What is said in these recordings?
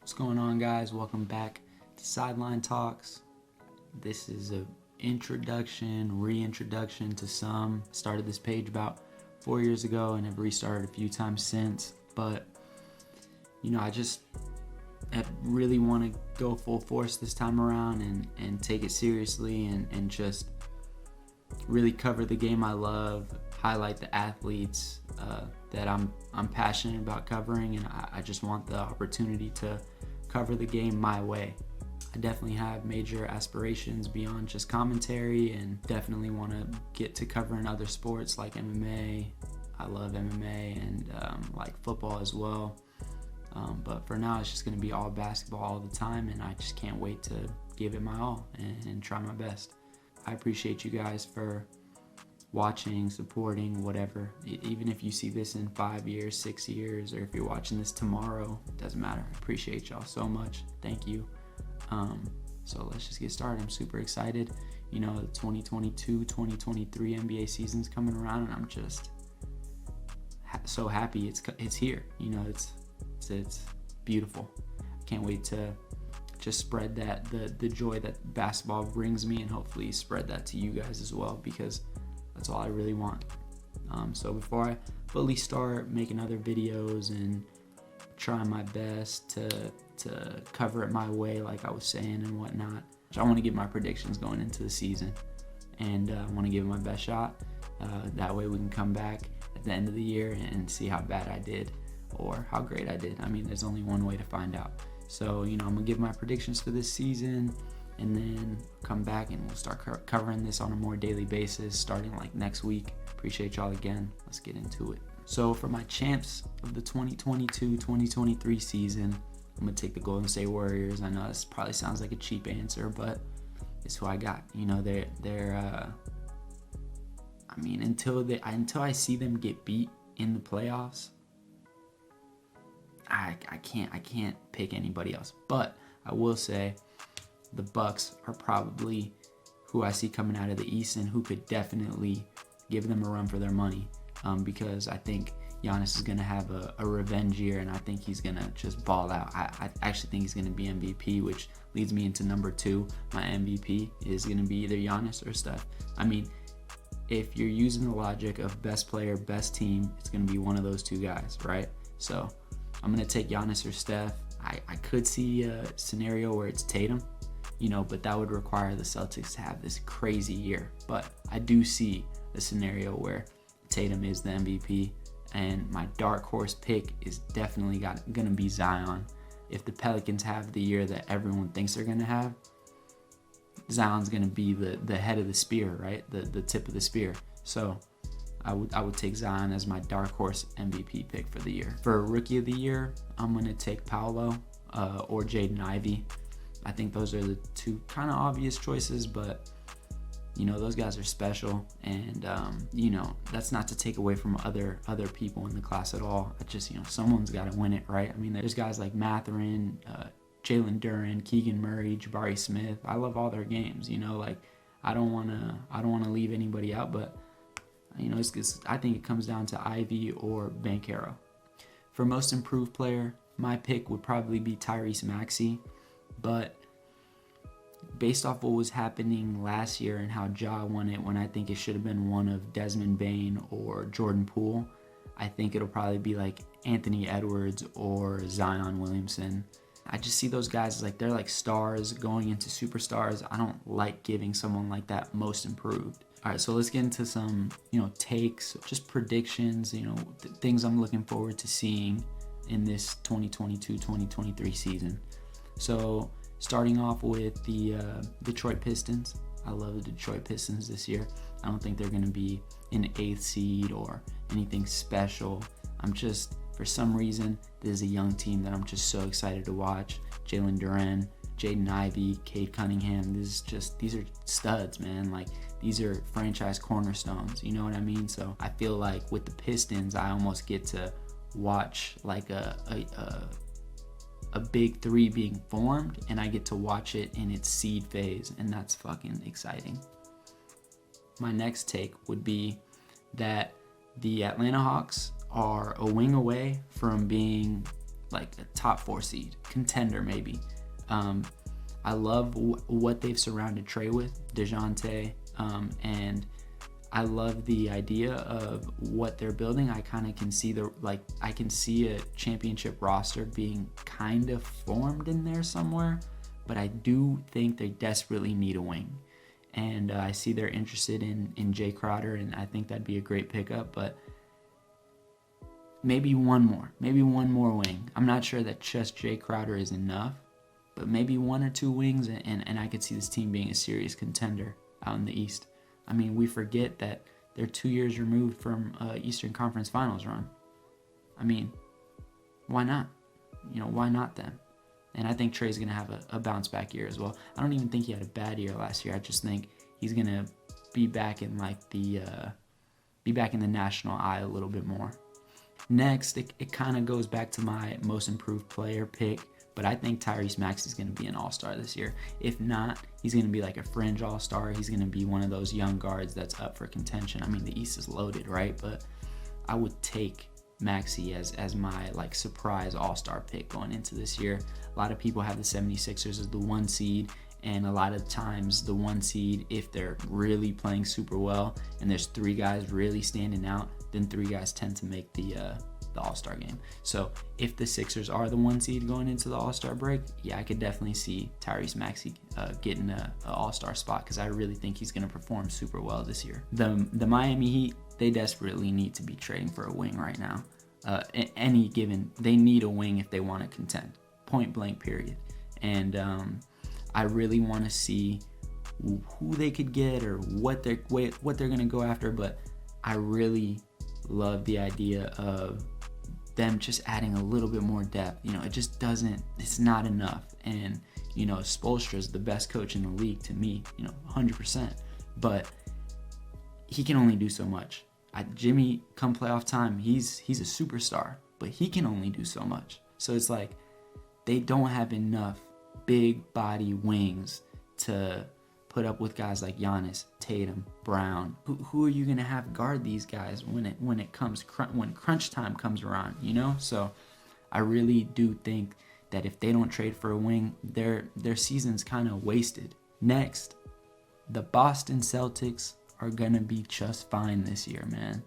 What's going on, guys? Welcome back to Sideline Talks. This is a reintroduction to some. Started this page about 4 years ago and have restarted a few times since. But, I just really want to go full force this time around and take it seriously and just really cover the game I love, highlight the athletes that I'm passionate about covering, and I just want the opportunity to cover the game my way. I definitely have major aspirations beyond just commentary and definitely want to get to covering other sports like MMA. I love MMA and like football as well. But for now, it's just going to be all basketball all the time, and I just can't wait to give it my all and try my best. I appreciate you guys for watching, supporting, whatever. Even if you see this in 5 years, 6 years, or if you're watching this tomorrow, it doesn't matter. I appreciate y'all so much. Thank you. So let's just get started. I'm super excited. The 2022-2023 NBA season's coming around, and I'm just so happy it's here. It's beautiful. I can't wait to just spread that the joy that basketball brings me, and hopefully spread that to you guys as well, because that's all I really want. So before I fully start making other videos and trying my best to cover it my way, like I was saying and whatnot, I want to give my predictions going into the season, and I want to give it my best shot. That way we can come back at the end of the year and see how bad I did or how great I did. I mean, there's only one way to find out. So, I'm going to give my predictions for this season, and then come back and we'll start covering this on a more daily basis starting like next week. Appreciate y'all again. Let's get into it. So for my champs of the 2022-2023 season, I'm going to take the Golden State Warriors. I know this probably sounds like a cheap answer, but it's who I got. They're until I see them get beat in the playoffs, I can't pick anybody else. But I will say the Bucks are probably who I see coming out of the East and who could definitely give them a run for their money, because I think Giannis is going to have a revenge year, and I think he's going to just ball out. I actually think he's going to be MVP, which leads me into number 2. My MVP is going to be either Giannis or Steph. I mean, if you're using the logic of best player, best team, it's going to be one of those two guys, right? So I'm going to take Giannis or Steph. I could see a scenario where it's Tatum, but that would require the Celtics to have this crazy year. But I do see a scenario where Tatum is the MVP, and my dark horse pick is definitely going to be Zion. If the Pelicans have the year that everyone thinks they're going to have, Zion's going to be the head of the spear, right? The tip of the spear. So I would take Zion as my dark horse MVP pick for the year. For Rookie of the Year, I'm going to take Paolo or Jaden Ivey. I think those are the two kind of obvious choices, but those guys are special, and that's not to take away from other people in the class at all. It's just someone's got to win it, right? I mean, there's guys like Mathurin, Jalen Duren, Keegan Murray, Jabari Smith. I love all their games. I don't want to leave anybody out, but I think it comes down to Ivy or Banchero. For most improved player, my pick would probably be Tyrese Maxey, but based off what was happening last year and how Ja won it when I think it should have been one of Desmond Bane or Jordan Poole, I think it'll probably be like Anthony Edwards or Zion Williamson. I just see those guys as they're like stars going into superstars. I don't like giving someone like that most improved. All right, so let's get into some, takes, just predictions, things I'm looking forward to seeing in this 2022-2023 season. So starting off with the Detroit Pistons. I love the Detroit Pistons this year. I don't think they're going to be an 8th seed or anything special. For some reason, this is a young team that I'm just so excited to watch. Jalen Duren, Jaden Ivey, Cade Cunningham. These are studs, man. These are franchise cornerstones. You know what I mean? So I feel like with the Pistons, I almost get to watch a big 3 being formed, and I get to watch it in its seed phase, and that's fucking exciting. My next take would be that the Atlanta Hawks are a wing away from being like a top 4 seed, contender maybe. I love what they've surrounded Trey with, DeJounte, and I love the idea of what they're building. I kind of can see I can see a championship roster being kind of formed in there somewhere, but I do think they desperately need a wing. And I see they're interested in Jay Crowder, and I think that'd be a great pickup, but maybe one more wing. I'm not sure that just Jay Crowder is enough, but maybe 1 or 2 wings, and I could see this team being a serious contender out in the East. I mean, we forget that they're 2 years removed from Eastern Conference Finals run. I mean, why not? Why not them? And I think Trey's going to have a bounce back year as well. I don't even think he had a bad year last year. I just think he's going to be back in the national eye a little bit more. Next, it kind of goes back to my most improved player pick, but I think Tyrese Maxey is going to be an all-star this year. If not, he's going to be like a fringe all-star. He's going to be one of those young guards that's up for contention. I mean, the East is loaded, right? But I would take Maxey as my like surprise all-star pick going into this year. A lot of people have the 76ers as the 1 seed, and a lot of times the 1 seed, if they're really playing super well and there's 3 guys really standing out, then 3 guys tend to make the All-Star game. So if the Sixers are the 1 seed going into the All-Star break, yeah, I could definitely see Tyrese Maxey getting an All-Star spot, because I really think he's going to perform super well this year. The Miami Heat, they desperately need to be trading for a wing right now. They need a wing if they want to contend. Point blank, period. And I really want to see who they could get or what they're going to go after, but I really love the idea of them just adding a little bit more depth. It's not enough. And, Spoelstra's the best coach in the league to me, 100%. But he can only do so much. Jimmy, come playoff time, he's a superstar, but he can only do so much. So it's like they don't have enough big body wings to put up with guys like Giannis, Tatum, Brown. Who are you gonna have guard these guys when crunch time comes around? So I really do think that if they don't trade for a wing, their season's kind of wasted. Next, the Boston Celtics are gonna be just fine this year, man.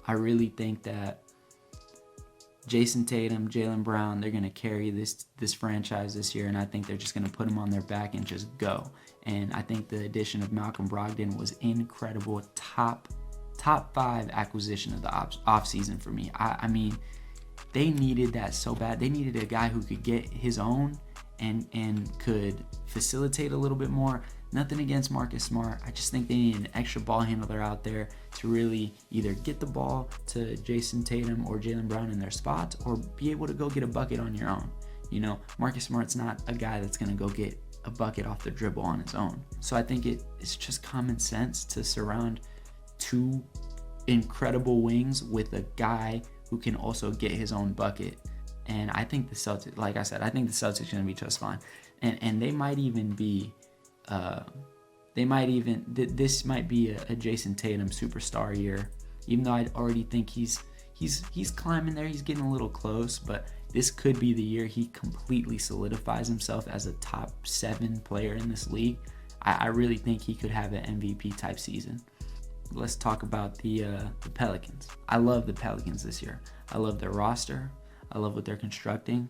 I really think that Jason Tatum, Jaylen Brown, they're going to carry this franchise this year, and I think they're just going to put them on their back and just go. And I think the addition of Malcolm Brogdon was incredible. Top 5 acquisition of the offseason for me. I mean, they needed that so bad. They needed a guy who could get his own and could facilitate a little bit more. Nothing against Marcus Smart. I just think they need an extra ball handler out there to really either get the ball to Jason Tatum or Jaylen Brown in their spots, or be able to go get a bucket on your own. Marcus Smart's not a guy that's going to go get a bucket off the dribble on his own. So I think it's just common sense to surround 2 incredible wings with a guy who can also get his own bucket. And I think the Celtics, like I said, I think the Celtics are going to be just fine. And they might even be, this might be a Jason Tatum superstar year, even though I already think he's climbing there. He's getting a little close, but this could be the year he completely solidifies himself as a top 7 player in this league. I really think he could have an MVP type season. Let's talk about the Pelicans. I love the Pelicans this year. I love their roster. I love what they're constructing.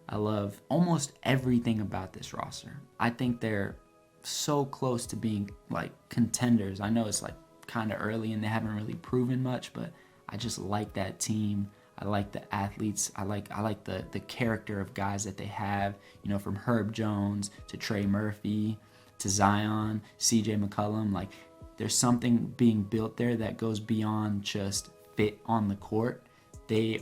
I love almost everything about this roster. I think they're so close to being like contenders. I know it's like kind of early and they haven't really proven much, but I just like that team. I like the athletes. I like the character of guys that they have, from Herb Jones to Trey Murphy to Zion, CJ McCollum. Like, there's something being built there that goes beyond just fit on the court. They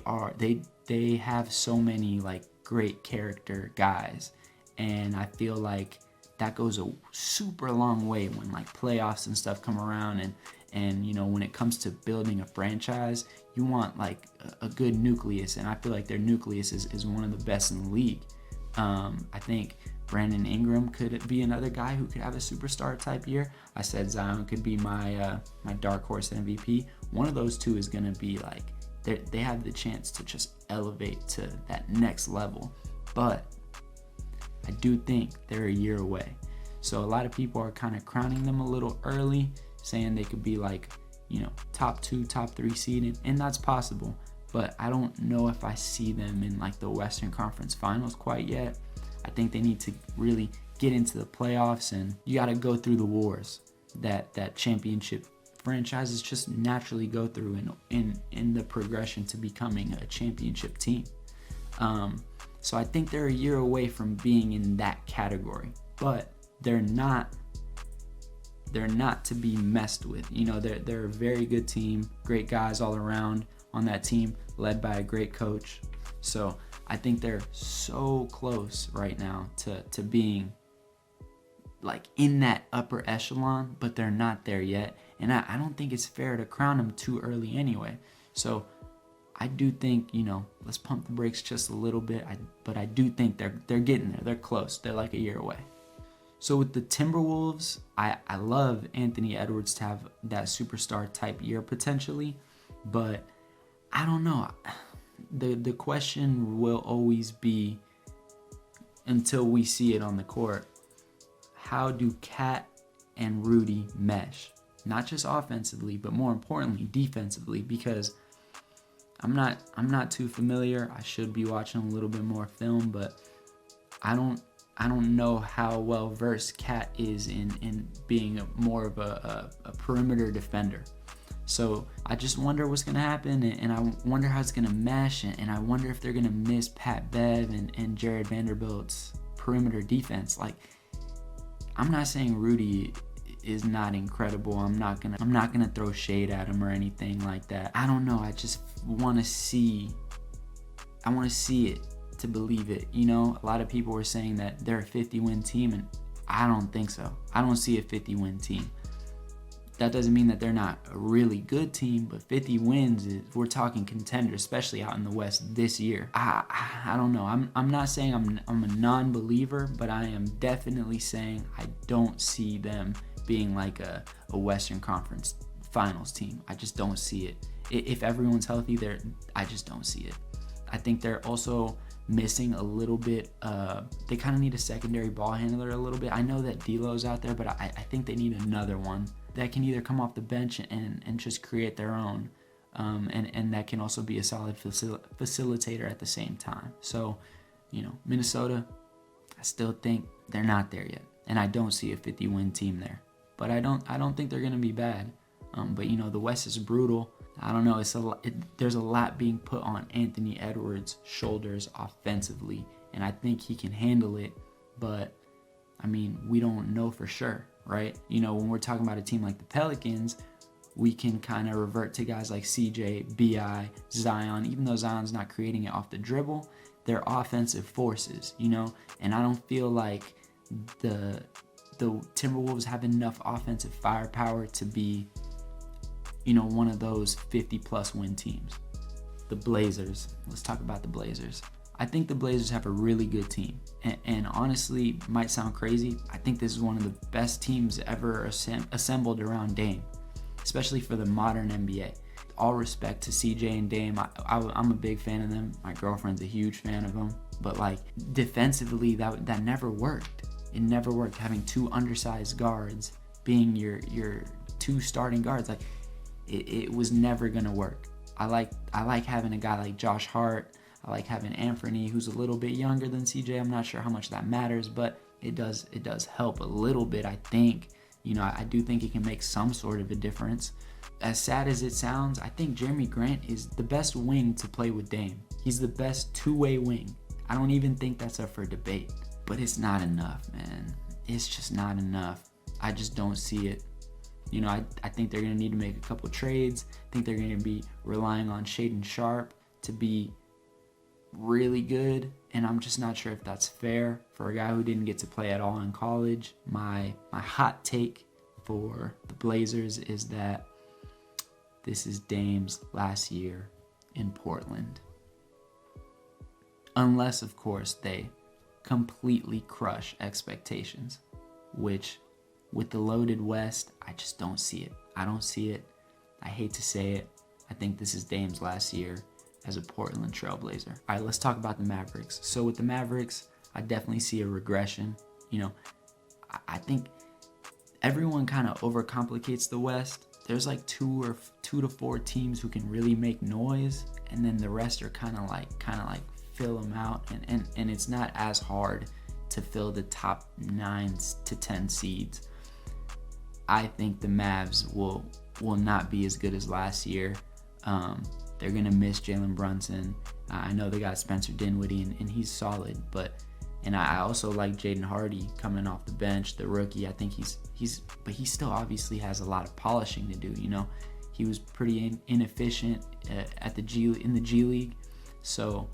have so many like great character guys, and I feel like that goes a super long way when like playoffs and stuff come around, and when it comes to building a franchise, you want like a good nucleus, and I feel like their nucleus is one of the best in the league. I think Brandon Ingram could be another guy who could have a superstar type year. I said Zion could be my dark horse MVP. One of those two is going to be like they have the chance to just elevate to that next level. But I do think they're a year away. So a lot of people are kind of crowning them a little early, saying they could be like, top 2, top 3 seed, and that's possible. But I don't know if I see them in like the Western Conference Finals quite yet. I think they need to really get into the playoffs, and you got to go through the wars that championship franchises just naturally go through in the progression to becoming a championship team. So I think they're a year away from being in that category, but they're not to be messed with. They're a very good team, great guys all around on that team, led by a great coach. So I think they're so close right now to being like in that upper echelon, but they're not there yet. And I don't think it's fair to crown them too early anyway. So I do think, let's pump the brakes just a little bit. But I do think they're getting there. They're close. They're like a year away. So with the Timberwolves, I love Anthony Edwards to have that superstar type year potentially, but I don't know. The question will always be, until we see it on the court, how do Cat and Rudy mesh? Not just offensively, but more importantly, defensively, because I'm not too familiar. I should be watching a little bit more film, but I don't know how well versed Cat is in being more of a perimeter defender. So I just wonder what's going to happen, and I wonder how it's going to mesh, and I wonder if they're going to miss Pat Bev and Jared Vanderbilt's perimeter defense. Like, I'm not saying Rudy is not incredible. I'm not gonna throw shade at him or anything like that. I don't know. I just want to see it to believe it. A lot of people were saying that they're a 50-win team, and I don't think so. I don't see a 50-win team. That doesn't mean that they're not a really good team, but 50 wins we're talking contender, especially out in the West this year. I don't know. I'm not saying I'm a non-believer, but I am definitely saying I don't see them being like a Western Conference Finals team. I just don't see it. If everyone's healthy, I just don't see it. I think they're also missing a little bit. They kind of need a secondary ball handler a little bit. I know that D'Lo's out there, but I think they need another one that can either come off the bench and just create their own, and that can also be a solid facilitator at the same time. So, Minnesota, I still think they're not there yet, and I don't see a 50-win team there. But I don't think they're gonna be bad. But the West is brutal. I don't know. There's a lot being put on Anthony Edwards' shoulders offensively, and I think he can handle it. But we don't know for sure, right? When we're talking about a team like the Pelicans, we can kind of revert to guys like CJ, BI, Zion. Even though Zion's not creating it off the dribble, they're offensive forces, And I don't feel like the Timberwolves have enough offensive firepower to be, one of those 50-plus win teams. The Blazers. Let's talk about the Blazers. I think the Blazers have a really good team. And honestly, might sound crazy, I think this is one of the best teams ever assembled around Dame, especially for the modern NBA. All respect to CJ and Dame. I'm a big fan of them. My girlfriend's a huge fan of them. But defensively, that never worked. It never worked, having two undersized guards being your two starting guards. It was never gonna work. I like having a guy like Josh Hart. I like having Anthony, who's a little bit younger than CJ. I'm not sure how much that matters, but it does help a little bit, I think. I do think it can make some sort of a difference. As sad as it sounds, I think Jeremy Grant is the best wing to play with Dame. He's the best two-way wing. I don't even think that's up for debate. But it's not enough, man. It's just not enough. I just don't see it. I think they're going to need to make a couple trades. I think they're going to be relying on Shaedon Sharpe to be really good, and I'm just not sure if that's fair for a guy who didn't get to play at all in college. My hot take for the Blazers is that this is Dame's last year in Portland. Unless, of course, they completely crush expectations, which with the loaded West, I just don't see it. I don't see it. I hate to say it. I think this is Dame's last year as a Portland Trailblazer. All right, let's talk about the Mavericks. So with the Mavericks, I definitely see a regression. I think everyone kind of overcomplicates the West. There's like two to four teams who can really make noise, and then the rest are kind of like fill them out, and it's not as hard to fill the top 9 to 10 seeds. I think the Mavs will not be as good as last year. They're gonna miss Jalen Brunson. I know they got Spencer Dinwiddie, and he's solid, and I also like Jaden Hardy coming off the bench, the rookie. I think but he still obviously has a lot of polishing to do. He was pretty inefficient in the G League, so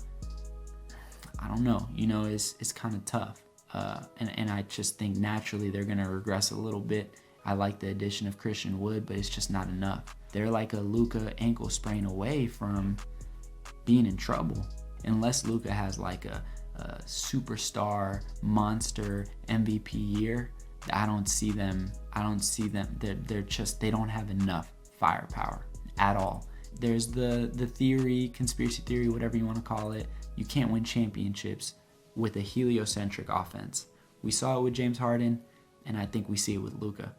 I don't know. It's kind of tough, and I just think naturally they're gonna regress a little bit. I like the addition of Christian Wood, but it's just not enough. They're like a Luka ankle sprain away from being in trouble, unless Luka has like a superstar monster MVP year. I don't see them. They don't have enough firepower at all. There's the theory, conspiracy theory, whatever you want to call it. You can't win championships with a heliocentric offense. We saw it with James Harden, and I think we see it with Luka.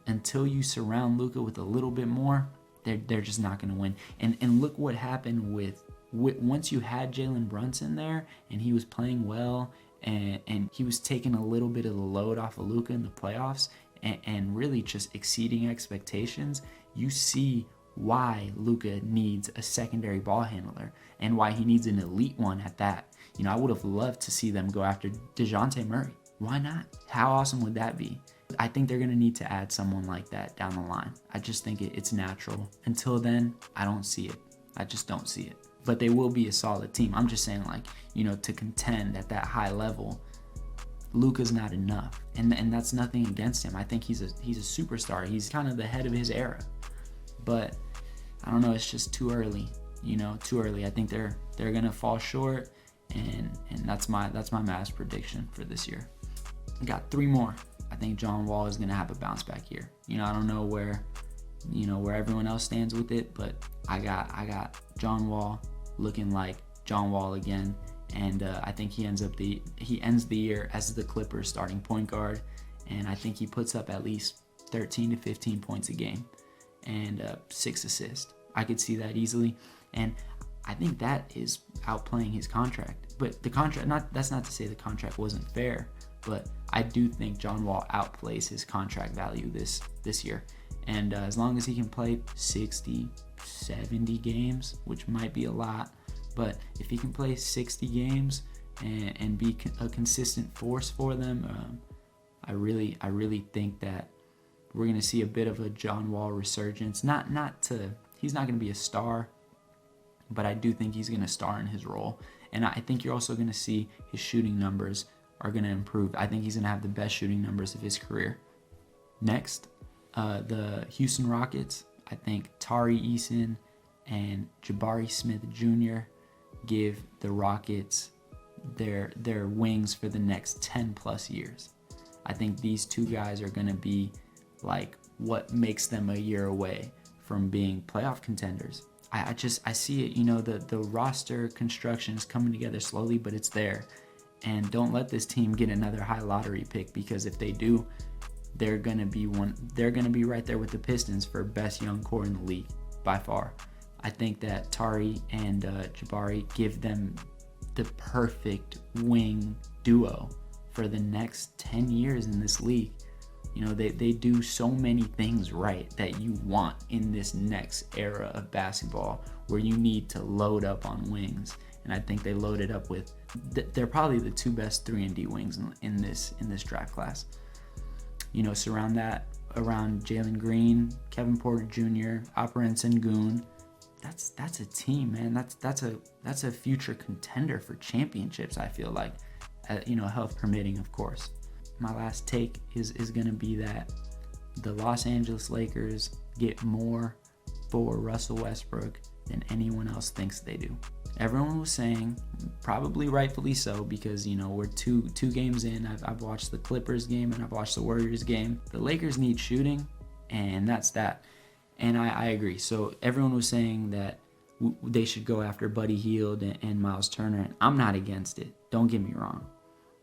Until you surround Luka with a little bit more, they're just not going to win. And look what happened with once you had Jalen Brunson there, and he was playing well, and he was taking a little bit of the load off of Luka in the playoffs, and really just exceeding expectations. You see why Luka needs a secondary ball handler, and why he needs an elite one at that. I would have loved to see them go after DeJounte Murray. Why not? How awesome would that be? I think they're going to need to add someone like that down the line. I just think it's natural. Until then, I don't see it. I just don't see it. But they will be a solid team. I'm just saying, to contend at that high level, Luka's not enough. And that's nothing against him. I think he's a superstar. He's kind of the head of his era. But I don't know, it's just too early. Too early. I think they're going to fall short, and that's my Mavs prediction for this year. I got 3 more. I think John Wall is going to have a bounce back year. I don't know where everyone else stands with it, but I got John Wall looking like John Wall again, and I think he ends the year as the Clippers starting point guard, and I think he puts up at least 13 to 15 points a game and 6 assists. I could see that easily, and I think that is outplaying his contract. But the contract, that's not to say the contract wasn't fair, but I do think John Wall outplays his contract value this year. And as long as he can play 60, 70 games, which might be a lot, but if he can play 60 games and be a consistent force for them, I really think that we're going to see a bit of a John Wall resurgence. He's not going to be a star, but I do think he's going to star in his role. And I think you're also going to see his shooting numbers are going to improve. I think he's going to have the best shooting numbers of his career. Next, the Houston Rockets. I think Tari Eason and Jabari Smith Jr. give the Rockets their wings for the next 10 plus years. I think these two guys are going to be like what makes them a year away from being playoff contenders. I see it, the roster construction is coming together slowly, but it's there. And don't let this team get another high lottery pick, because if they do, they're gonna be right there with the Pistons for best young core in the league by far. I think that Tari and Jabari give them the perfect wing duo for the next 10 years in this league. They do so many things right that you want in this next era of basketball, where you need to load up on wings. And I think they loaded up with, they're probably the 2 best 3-and-D wings in this draft class. Surround that around Jalen Green, Kevin Porter Jr., Alperen Sengun. That's a team, man. That's a future contender for championships, I feel like. Health permitting, of course. My last take is going to be that the Los Angeles Lakers get more for Russell Westbrook than anyone else thinks they do. Everyone was saying, probably rightfully so, because we're two games in. I've watched the Clippers game and I've watched the Warriors game. The Lakers need shooting, and that's that. And I agree. So everyone was saying that they should go after Buddy Hield and Miles Turner. And I'm not against it. Don't get me wrong.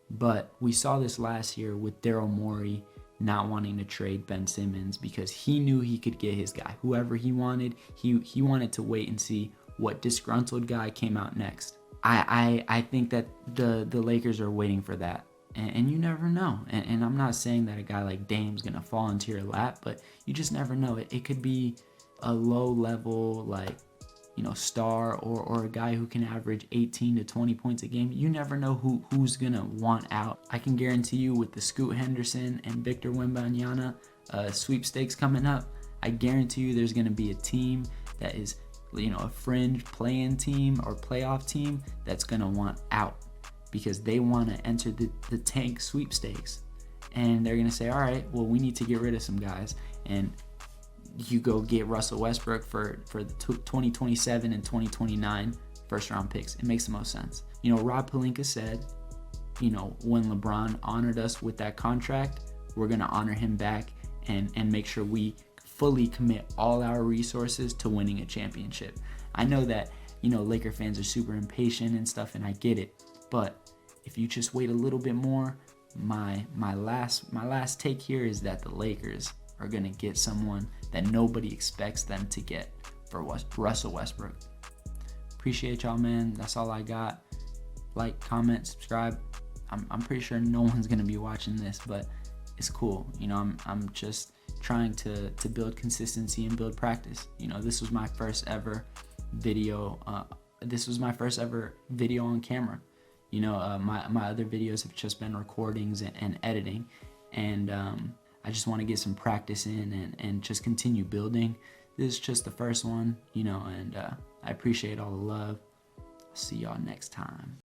But we saw this last year with Daryl Morey not wanting to trade Ben Simmons because he knew he could get his guy. Whoever he wanted, he wanted to wait and see what disgruntled guy came out next. I think that the Lakers are waiting for that. And you never know. And I'm not saying that a guy like Dame's going to fall into your lap, but you just never know. It could be a low level, like, star or a guy who can average 18 to 20 points a game. You never know who's going to want out. I can guarantee you with the Scoot Henderson and Victor Wembanyama sweepstakes coming up, I guarantee you there's going to be a team that is, a fringe play-in team or playoff team that's going to want out because they want to enter the tank sweepstakes. And they're going to say, all right, well, we need to get rid of some guys. And you go get Russell Westbrook for the 2027 and 2029 first round picks. It makes the most sense. Rob Pelinka said, when LeBron honored us with that contract, we're going to honor him back and make sure we fully commit all our resources to winning a championship. I know that, Laker fans are super impatient and stuff, and I get it. But if you just wait a little bit more, my last take here is that the Lakers are going to get someone that nobody expects them to get for Russell Westbrook. Appreciate y'all, man. That's all I got. Like, comment, subscribe. I'm pretty sure no one's going to be watching this, but it's cool. I'm just trying to build consistency and build practice. This was my first ever video. This was my first ever video on camera. My other videos have just been recordings and editing, and I just want to get some practice in and just continue building. This is just the first one, and I appreciate all the love. I'll see y'all next time.